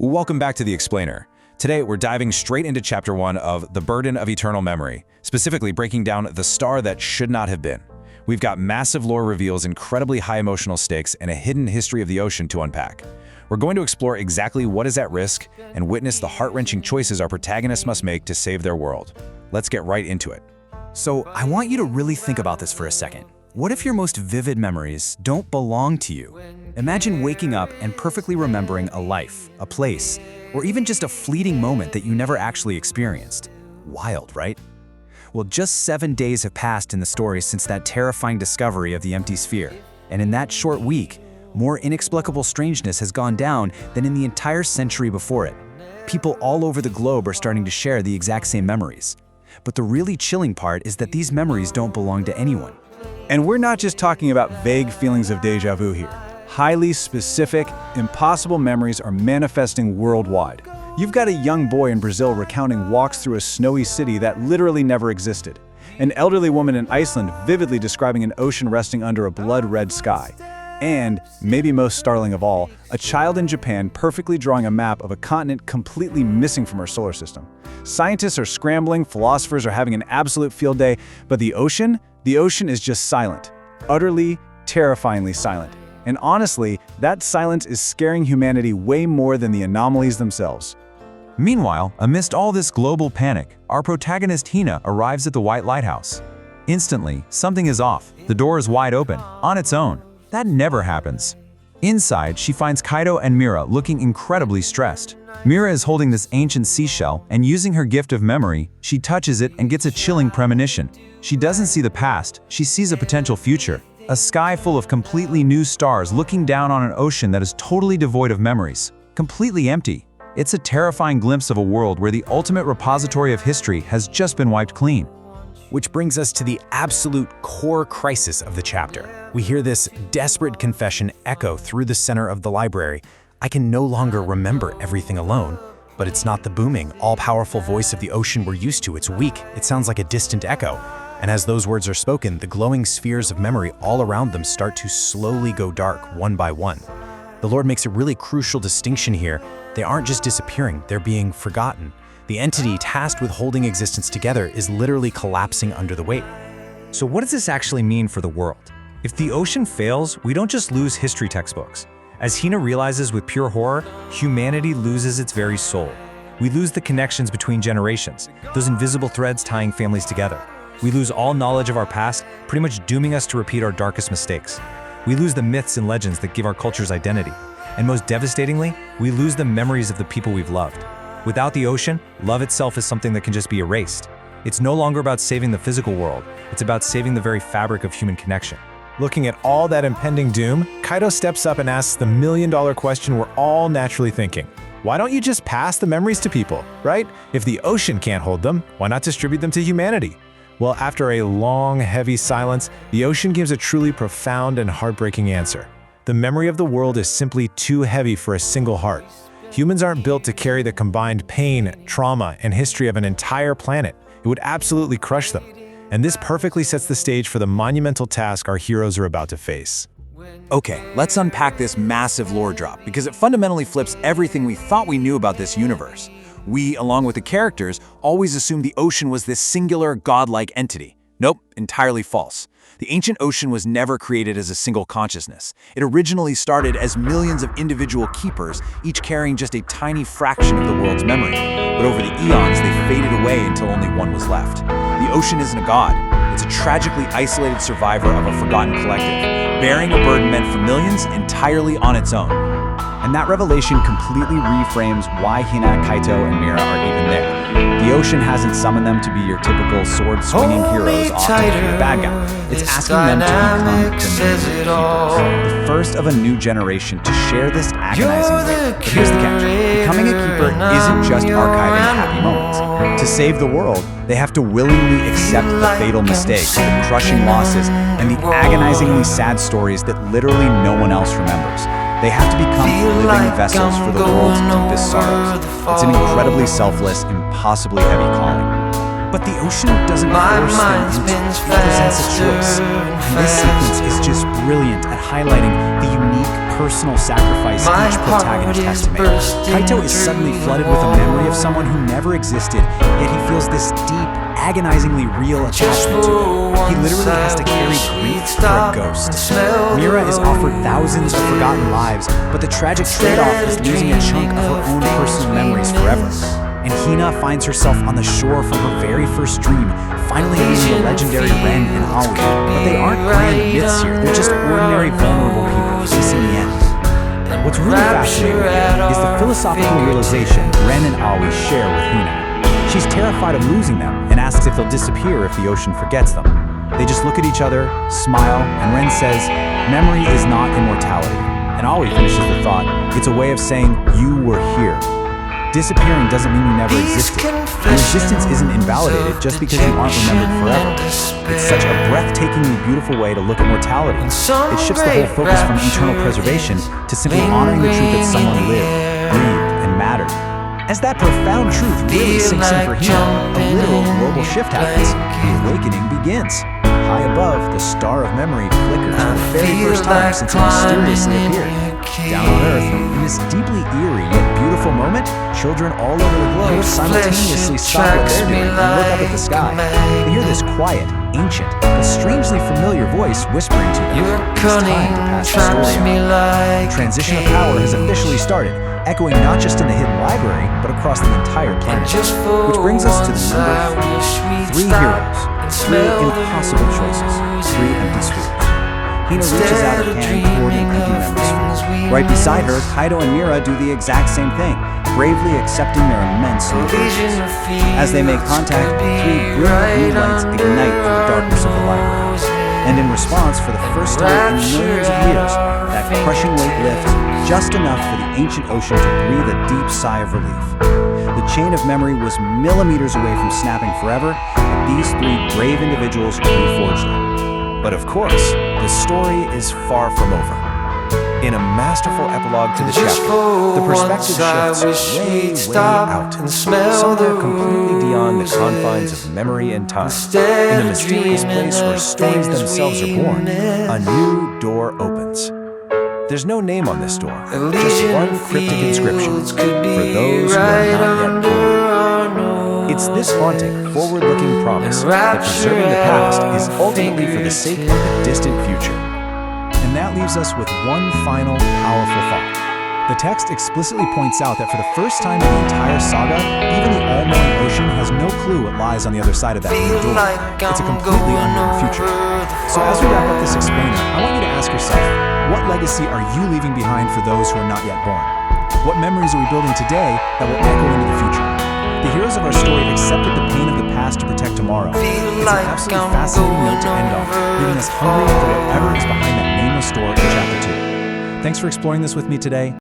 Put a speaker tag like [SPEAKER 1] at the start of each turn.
[SPEAKER 1] Welcome back to The Explainer. Today, we're diving straight into Chapter 1 of The Burden of Eternal Memory, specifically breaking down the star that should not have been. We've got massive lore reveals, incredibly high emotional stakes, and a hidden history of the ocean to unpack. We're going to explore exactly what is at risk and witness the heart-wrenching choices our protagonists must make to save their world. Let's get right into it.
[SPEAKER 2] So I want you to really think about this for a second. What if your most vivid memories don't belong to you? Imagine waking up and perfectly remembering a life, a place, or even just a fleeting moment that you never actually experienced. Wild, right? Well, just 7 days have passed in the story since that terrifying discovery of the empty sphere. And in that short week, more inexplicable strangeness has gone down than in the entire century before it. People all over the globe are starting to share the exact same memories. But the really chilling part is that these memories don't belong to anyone.
[SPEAKER 3] And we're not just talking about vague feelings of déjà vu here. Highly specific, impossible memories are manifesting worldwide. You've got a young boy in Brazil recounting walks through a snowy city that literally never existed. An elderly woman in Iceland vividly describing an ocean resting under a blood-red sky. And, maybe most startling of all, a child in Japan perfectly drawing a map of a continent completely missing from our solar system. Scientists are scrambling, philosophers are having an absolute field day, but the ocean is just silent. Utterly, terrifyingly silent. And honestly, that silence is scaring humanity way more than the anomalies themselves.
[SPEAKER 4] Meanwhile, amidst all this global panic, our protagonist Hina arrives at the White Lighthouse. Instantly, something is off. The door is wide open, on its own. That never happens. Inside, she finds Kaito and Mira looking incredibly stressed. Mira is holding this ancient seashell, and using her gift of memory, she touches it and gets a chilling premonition. She doesn't see the past, she sees a potential future. A sky full of completely new stars looking down on an ocean that is totally devoid of memories. Completely empty. It's a terrifying glimpse of a world where the ultimate repository of history has just been wiped clean.
[SPEAKER 2] Which brings us to the absolute core crisis of the chapter. We hear this desperate confession echo through the center of the library. I can no longer remember everything alone. But it's not the booming, all-powerful voice of the ocean we're used to. It's weak. It sounds like a distant echo. And as those words are spoken, the glowing spheres of memory all around them start to slowly go dark one by one. The Lord makes a really crucial distinction here. They aren't just disappearing, they're being forgotten. The entity tasked with holding existence together is literally collapsing under the weight. So what does this actually mean for the world? If the ocean fails, we don't just lose history textbooks. As Hina realizes with pure horror, humanity loses its very soul. We lose the connections between generations, those invisible threads tying families together. We lose all knowledge of our past, pretty much dooming us to repeat our darkest mistakes. We lose the myths and legends that give our culture's identity. And most devastatingly, we lose the memories of the people we've loved. Without the ocean, love itself is something that can just be erased. It's no longer about saving the physical world, it's about saving the very fabric of human connection.
[SPEAKER 5] Looking at all that impending doom, Kaito steps up and asks the million-dollar question we're all naturally thinking. Why don't you just pass the memories to people, right? If the ocean can't hold them, why not distribute them to humanity? Well, after a long, heavy silence, the ocean gives a truly profound and heartbreaking answer. The memory of the world is simply too heavy for a single heart. Humans aren't built to carry the combined pain, trauma, and history of an entire planet. It would absolutely crush them. And this perfectly sets the stage for the monumental task our heroes are about to face.
[SPEAKER 2] Okay, let's unpack this massive lore drop, because it fundamentally flips everything we thought we knew about this universe. We, along with the characters, always assumed the ocean was this singular, godlike entity. Nope, entirely false. The ancient ocean was never created as a single consciousness. It originally started as millions of individual keepers, each carrying just a tiny fraction of the world's memory. But over the eons, they faded away until only one was left. The ocean isn't a god. It's a tragically isolated survivor of a forgotten collective, bearing a burden meant for millions entirely on its own. And that revelation completely reframes why Hina, Kaito, and Mira are even there. The ocean hasn't summoned them to be your typical sword-swinging heroes off to defeat the bad guy. It's asking them to become the new keepers, the first of a new generation to share this agonizing weight. But here's the catch. Becoming a keeper isn't just archiving happy moments. To save the world, they have to willingly accept the fatal mistakes, the crushing losses, and the agonizingly sad stories that literally no one else remembers. They have to become living vessels for the world's deepest sorrows. It's an incredibly selfless, impossibly heavy calling.
[SPEAKER 3] But the ocean doesn't force them into it. It presents a choice. And this sequence is just brilliant at highlighting the unique personal sacrifice each protagonist has to make. Kaito is suddenly flooded with a memory of someone who never existed, yet he feels this deep, agonizingly real attachment to them. He literally has to carry grief for a ghost. Mira is offered thousands of forgotten lives, but the tragic trade-off is losing a chunk of her own personal memories forever. And Hina finds herself on the shore from her very first dream, finally meeting the legendary Ren and Aoi. But they aren't grand myths here, they're just ordinary, vulnerable people facing the end. What's really fascinating here is the philosophical realization Ren and Aoi share with Hina. She's terrified of losing them and asks if they'll disappear if the ocean forgets them. They just look at each other, smile, and Ren says, "Memory is not immortality." And Aoi finishes the thought, "It's a way of saying you were here." Disappearing doesn't mean you never existed. Your existence isn't invalidated just because you aren't remembered forever. It's such a breathtakingly beautiful way to look at mortality. It shifts the whole focus from eternal preservation to simply honoring the truth that someone lived, breathed, and mattered. As that profound truth really sinks in for Hina, a literal global shift happens. The awakening begins. High above, the star of memory flickers for the very first time since it mysteriously appeared. Down on Earth, in this deeply eerie yet beautiful moment, children all over the globe simultaneously stop what they're doing and look up at the sky. They hear this quiet, ancient, but strangely familiar voice whispering to them, "It is time to pass the story on." Transition of power has officially started, echoing not just in the hidden library, but across the entire planet. Which brings us to the number 3. 3 heroes, 3 impossible choices, 3 empty spheres. Hina reaches out her hand toward an empty memory sphere. Right beside her, Kaito and Mira do the exact same thing, bravely accepting their immense limitations. As they make contact, 3 brilliant blue lights ignite in the darkness of the library. And in response, for the first time in millions of years, that crushing weight lifts just enough for the ancient ocean to breathe a deep sigh of relief. The chain of memory was millimeters away from snapping forever, and these 3 brave individuals reforged it. But of course, the story is far from over. In a masterful epilogue to the chapter, the perspective shifts way out, somewhere completely beyond the confines of memory and time. In the mysterious place where stories themselves are born, a new door opens. There's no name on this door, just one cryptic inscription, for those who are not yet born. It's this haunting, forward-looking promise that preserving the past is ultimately for the sake of the distant future. And that leaves us with one final, powerful thought. The text explicitly points out that for the first time in the entire saga, even the all-knowing ocean has no clue what lies on the other side of that new door. It's a completely unknown future. So as we wrap up this explainer, I want you to ask yourself, what legacy are you leaving behind for those who are not yet born? What memories are we building today that will echo into the future? The heroes of our story accepted the pain of the past to protect tomorrow. It's an absolutely fascinating note to end on, leaving us hungry for whatever is behind that nameless door in Chapter 2. Thanks for exploring this with me today.